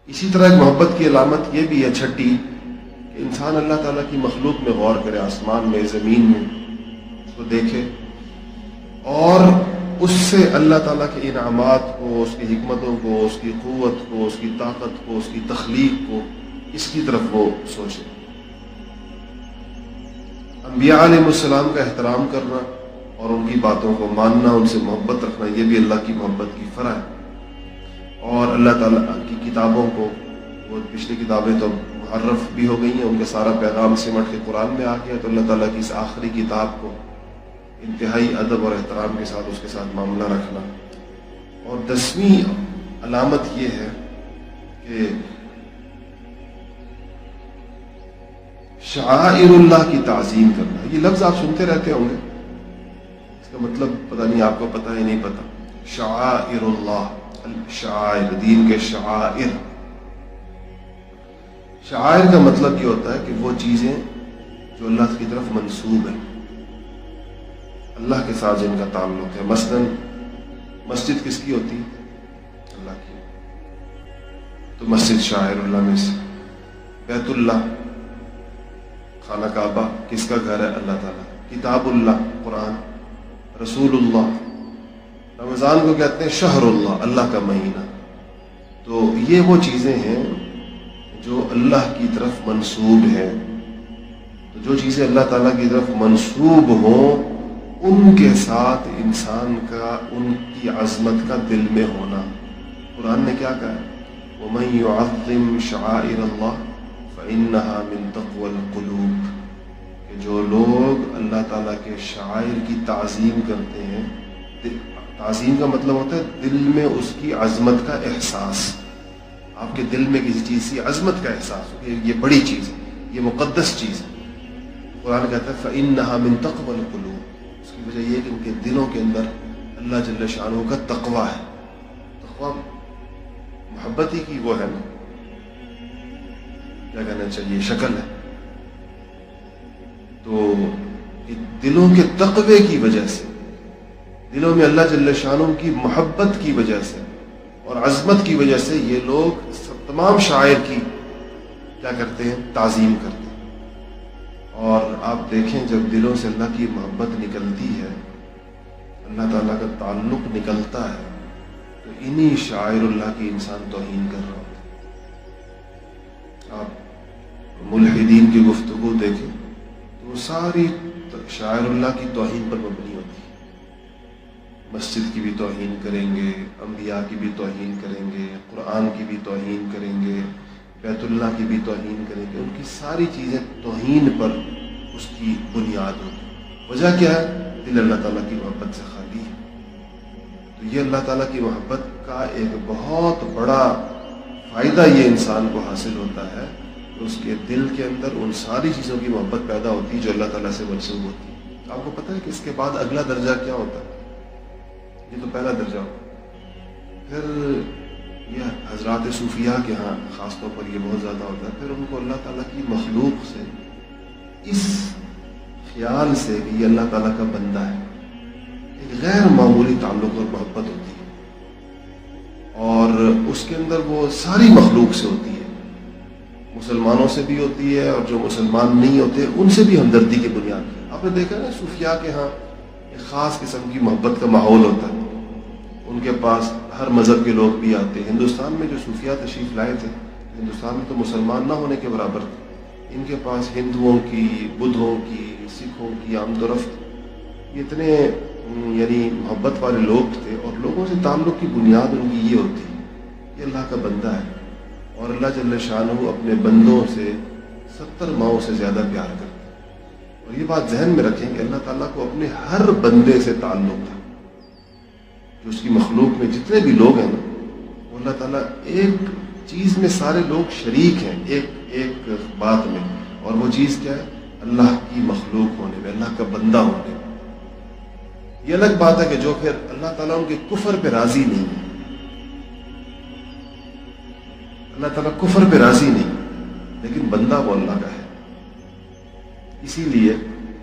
اسی طرح ایک محبت کی علامت یہ بھی ہے چھٹی کہ انسان اللہ تعالیٰ کی مخلوق میں غور کرے، آسمان میں، زمین میں، اس کو دیکھے اور اس سے اللہ تعالیٰ کے انعامات کو، اس کی حکمتوں کو، اس کی قوت کو، اس کی طاقت کو، اس کی تخلیق کو، اس کی طرف وہ سوچے۔ انبیاء علیہ السلام کا احترام کرنا اور ان کی باتوں کو ماننا، ان سے محبت رکھنا، یہ بھی اللہ کی محبت کی فرع ہے۔ اور اللہ تعالیٰ کی کتابوں کو، وہ پچھلی کتابیں تو محرف بھی ہو گئی ہیں، ان کا سارا پیغام سمٹ کے قرآن میں آ گیا، تو اللہ تعالیٰ کی اس آخری کتاب کو انتہائی ادب اور احترام کے ساتھ اس کے ساتھ معاملہ رکھنا۔ اور 10ویں علامت یہ ہے کہ شعائر اللہ کی تعظیم کرنا۔ یہ لفظ آپ سنتے رہتے ہوں گے، اس کا مطلب پتہ نہیں آپ کو پتہ ہے نہیں پتہ۔ شعائر اللہ، شعائر دین کے شعائر، شعائر کا مطلب یہ ہوتا ہے کہ وہ چیزیں جو اللہ کی طرف منسوب ہیں، اللہ کے ساتھ جن کا تعلق ہے۔ مثلا مسجد کس کی ہوتی ہے؟ اللہ کی، تو مسجد شاعر اللہ میں سے۔ بیت اللہ، خانہ کعبہ کس کا گھر ہے؟ اللہ تعالیٰ۔ کتاب اللہ قرآن، رسول اللہ۔ رمضان کو کہتے ہیں شہر اللہ، اللہ کا مہینہ۔ تو یہ وہ چیزیں ہیں جو اللہ کی طرف منسوب ہیں۔ تو جو چیزیں اللہ تعالیٰ کی طرف منسوب ہوں ان کے ساتھ انسان کا، ان کی عظمت کا دل میں ہونا۔ قرآن نے کیا کہا ہے؟ وَمَن يُعَظِّمْ شَعَائِرَ اللَّهِ فَإِنَّهَا مِن تَقْوَى الْقُلُوبِ، کہ جو لوگ اللہ تعالیٰ کے شعائر کی تعظیم کرتے ہیں، تعظیم کا مطلب ہوتا ہے دل میں اس کی عظمت کا احساس۔ آپ کے دل میں کسی چیز کی عظمت کا احساس ہو کہ یہ بڑی چیز ہے، یہ مقدس چیز ہے۔ قرآن کہتا ہے فَإِنَّهَا مِن تَقْوَى الْقُلُوبِ، اس کی وجہ یہ کہ ان کے دلوں کے اندر اللہ جل شانہ کا تقویٰ ہے۔ تقویٰ محبت ہی کی وہ ہے نا، کیا کہنا چاہیے، شکل ہے۔ تو دلوں کے تقوی کی وجہ سے، دلوں میں اللہ جل شانہ کی محبت کی وجہ سے اور عظمت کی وجہ سے یہ لوگ تمام شاعر کی کیا کرتے ہیں؟ تعظیم کرتے ہیں۔ اور آپ دیکھیں جب دلوں سے اللہ کی محبت نکلتی ہے، اللہ تعالیٰ کا تعلق نکلتا ہے، تو انہی شاعر اللہ کی انسان توہین کر رہا ہوتا ہے۔ آپ ملحدین کی گفتگو دیکھیں تو وہ ساری شاعر اللہ کی توہین پر مبنی ہوتی ہے۔ مسجد کی بھی توہین کریں گے، انبیاء کی بھی توہین کریں گے، قرآن کی بھی توہین کریں گے، بیت اللہ کی بھی توہین کریں گے۔ ان کی ساری چیزیں توہین پر اس کی بنیاد ہوتی۔ وجہ کیا ہے؟ دل اللہ تعالیٰ کی محبت سے خالی ہے۔ تو یہ اللہ تعالیٰ کی محبت کا ایک بہت بڑا فائدہ یہ انسان کو حاصل ہوتا ہے کہ اس کے دل کے اندر ان ساری چیزوں کی محبت پیدا ہوتی ہے جو اللہ تعالیٰ سے منسوب ہوتی ہے۔ آپ کو پتہ ہے کہ اس کے بعد اگلا درجہ کیا ہوتا ہے؟ یہ تو پہلا درجہ ہوتا، پھر یہ حضرات صوفیاء کے ہاں خاص طور پر یہ بہت زیادہ ہوتا ہے، پھر ان کو اللہ تعالیٰ کی مخلوق سے اس خیال سے کہ یہ اللہ تعالیٰ کا بندہ ہے، ایک غیر معمولی تعلق اور محبت ہوتی ہے، اور اس کے اندر وہ ساری مخلوق سے ہوتی ہے، مسلمانوں سے بھی ہوتی ہے اور جو مسلمان نہیں ہوتے ان سے بھی ہمدردی کی بنیاد پر۔ آپ نے دیکھا نا صوفیاء کے ہاں ایک خاص قسم کی محبت کا ماحول ہوتا ہے، ان کے پاس ہر مذہب کے لوگ بھی آتے ہیں۔ ہندوستان میں جو صوفیاء تشریف لائے تھے، ہندوستان میں تو مسلمان نہ ہونے کے برابر تھے، ان کے پاس ہندوؤں کی، بدھوں کی، سکھوں کی آمد و رفت، اتنے یعنی محبت والے لوگ تھے، اور لوگوں سے تعلق کی بنیاد ان کی یہ ہوتی ہے یہ اللہ کا بندہ ہے، اور اللہ جل شانہ اپنے بندوں سے 70 ماؤں سے زیادہ پیار کرتے ہیں۔ اور یہ بات ذہن میں رکھیں کہ اللہ تعالیٰ کو اپنے ہر بندے سے تعلق ہے، جو اس کی مخلوق میں جتنے بھی لوگ ہیں نا، وہ اللہ تعالیٰ ایک چیز میں سارے لوگ شریک ہیں، ایک بات میں، اور وہ چیز کیا ہے؟ اللہ کی مخلوق ہونے میں، اللہ کا بندہ ہونے میں۔ یہ الگ بات ہے کہ جو پھر اللہ تعالیٰ ان کے کفر پہ راضی نہیں ہے، اللہ تعالیٰ کفر پہ راضی نہیں، لیکن بندہ وہ اللہ کا ہے۔ اسی لیے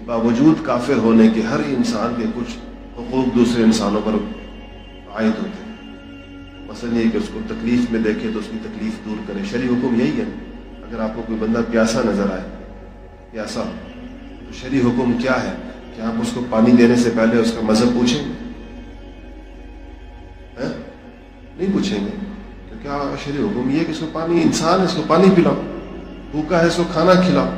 باوجود کافر ہونے کے ہر انسان کے کچھ حقوق دوسرے انسانوں پر عائد ہوتے ہیں۔ مثلا یہ کہ اس کو تکلیف میں دیکھے تو اس کی تکلیف دور کرے. شرعی حکم یہی ہے. اگر آپ کو کوئی بندہ پیاسا نظر آئے, پیاسا, تو شرعی حکم کیا ہے کہ آپ اس کو پانی دینے سے پہلے اس کا مذہب پوچھیں گے؟ نہیں پوچھیں گے. تو کیا شرعی حکم یہ کہ اس کو پانی, انسان ہے اس کو پانی پلاؤ, بھوکا ہے اس کو کھانا کھلاؤ,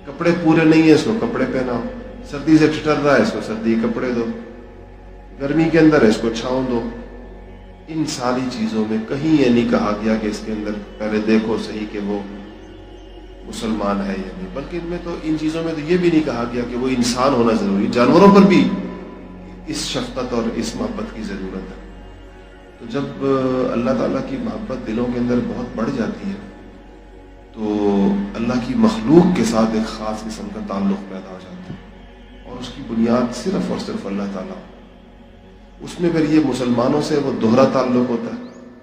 کپڑے پورے نہیں ہیں اس کو کپڑے پہناؤ, سردی سے ٹھٹر رہا ہے اس کو سردی کپڑے دو, گرمی کے اندر ہے اس کو چھاؤں دو. ان ساری چیزوں میں کہیں یہ نہیں کہا گیا کہ اس کے اندر پہلے دیکھو صحیح کہ وہ مسلمان ہے یا نہیں, بلکہ ان میں تو ان چیزوں میں تو یہ بھی نہیں کہا گیا کہ وہ انسان ہونا ضروری. جانوروں پر بھی اس شفقت اور اس محبت کی ضرورت ہے. تو جب اللہ تعالیٰ کی محبت دلوں کے اندر بہت بڑھ جاتی ہے تو اللہ کی مخلوق کے ساتھ ایک خاص قسم کا تعلق پیدا ہو جاتا ہے, اور اس کی بنیاد صرف اور صرف اللہ تعالیٰ. اس میں پھر یہ مسلمانوں سے وہ دوہرا تعلق ہوتا ہے,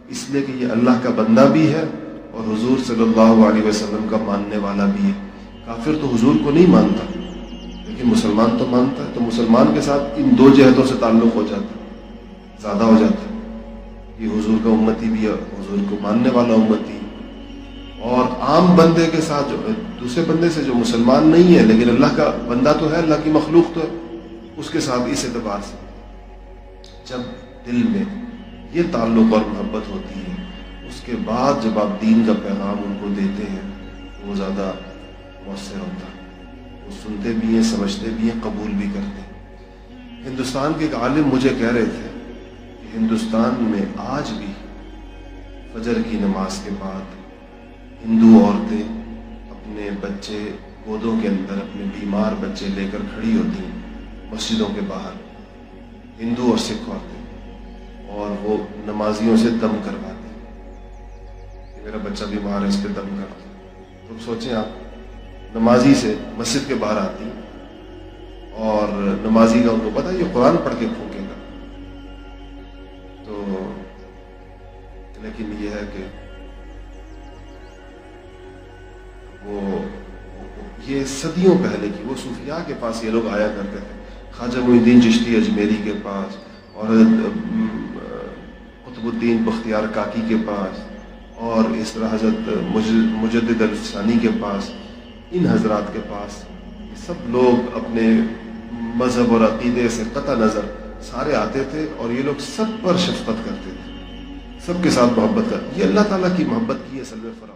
اس لیے کہ یہ اللہ کا بندہ بھی ہے اور حضور صلی اللہ علیہ وسلم کا ماننے والا بھی ہے. کافر تو حضور کو نہیں مانتا لیکن مسلمان تو مانتا ہے, تو مسلمان کے ساتھ ان دو جہتوں سے تعلق ہو جاتا ہے, زیادہ ہو جاتا ہے. یہ حضور کا امتی بھی ہے, حضور کو ماننے والا امتی, اور عام بندے کے ساتھ جو دوسرے بندے سے جو مسلمان نہیں ہے لیکن اللہ کا بندہ تو ہے, اللہ کی مخلوق تو ہے, اس کے ساتھ اس اعتبار سے جب دل میں یہ تعلق اور محبت ہوتی ہے, اس کے بعد جب آپ دین کا پیغام ان کو دیتے ہیں تو وہ زیادہ مؤثر ہوتا ہے. وہ سنتے بھی ہیں, سمجھتے بھی ہیں, قبول بھی کرتے ہیں. ہندوستان کے ایک عالم مجھے کہہ رہے تھے کہ ہندوستان میں آج بھی فجر کی نماز کے بعد ہندو عورتیں اپنے بچے گودوں کے اندر, اپنے بیمار بچے لے کر کھڑی ہوتی ہیں مسجدوں کے باہر, ہندو اور سکھ عورتیں, اور وہ نمازیوں سے دم کرواتے ہیں کہ میرا بچہ بیمار ہے اس پہ دم کر دو. تو سوچیں آپ, نمازی سے مسجد کے باہر آتی اور نمازی کا ان کو پتا یہ قرآن پڑھ کے پھونکے گا. تو لیکن یہ ہے کہ وہ یہ صدیوں پہلے کی, وہ صوفیاء کے پاس یہ لوگ آیا کرتے تھے, خواجہ معین الدین چشتی اجمیری کے پاس, اور قطب الدین بختیار کاکی کے پاس, اور اس طرح حضرت مجدد الفسانی کے پاس, ان حضرات کے پاس یہ سب لوگ اپنے مذہب اور عقیدے سے قطع نظر سارے آتے تھے, اور یہ لوگ سب پر شفقت کرتے تھے, سب کے ساتھ محبت کرتے. یہ اللہ تعالیٰ کی محبت کی اصل میں فرا.